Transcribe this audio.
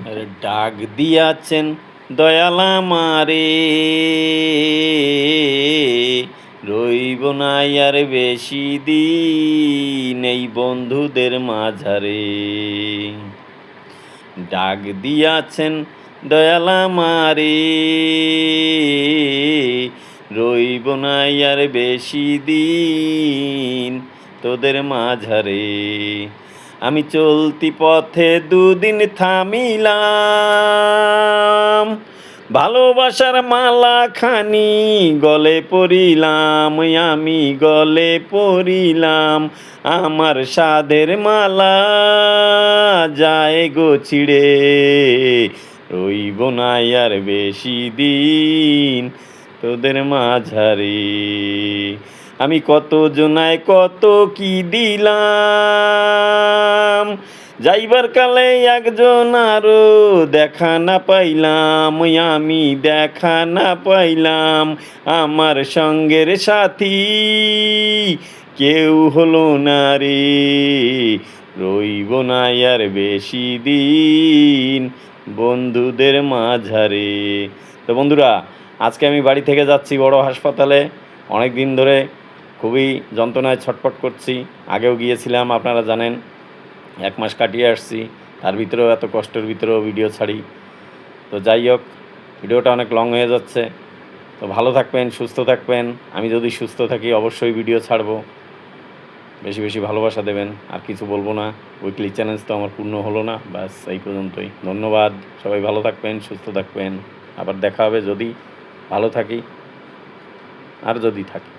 আরে ডাক দিয়াছেন দয়াল আমারে, রইব না আর বেশি দিন এই বন্ধুদের মাঝারে। ডাক দিয়াছেন দয়াল আমারে, রইব না আর বেশি দিন তোদের মাঝারে। আমি চলতি পথে দুদিন থামিলাম, ভালোবাসার মালা খানি গলে পরিলাম, আমি গলে পরিলাম। আমার সাধের মালা যায় গো ছিড়ে, রইব না আর বেশি দিন তোদের মাঝারে। আমি কত জনায় কত কি দিলাম, যাইবার কালে একজন আরো দেখা না পাইলাম, আমি দেখা না পাইলাম। আমার সঙ্গের সাথী কেউ হলো না রে, রইব না আর বেশি দিন বন্ধুদের মাঝারে। তো বন্ধুরা, আজকে আমি বাড়ি থেকে যাচ্ছি বড় হাসপাতালে। অনেক দিন ধরে খুবই যন্ত্রণায় ছটফট করছি। আগেও গিয়েছিলাম, আপনারা জানেন। 1 মাস কাটিয়ে আসছি, তার ভিতরেও এত কষ্টের ভিতরেও ভিডিও ছাড়ি। তো যাই হোক, ভিডিওটা অনেক লং হয়ে যাচ্ছে। তো ভালো থাকবেন, সুস্থ থাকবেন। আমি যদি সুস্থ থাকি অবশ্যই ভিডিও ছাড়বো। বেশি বেশি ভালোবাসা দেবেন, আর কিছু বলবো না। উইকলি চ্যালেঞ্জ তো আমার পূর্ণ হলো না, ব্যাস এই পর্যন্তই। ধন্যবাদ, সবাই ভালো থাকবেন, সুস্থ থাকবেন। আবার দেখা হবে যদি ভালো থাকি আর যদি থাকি।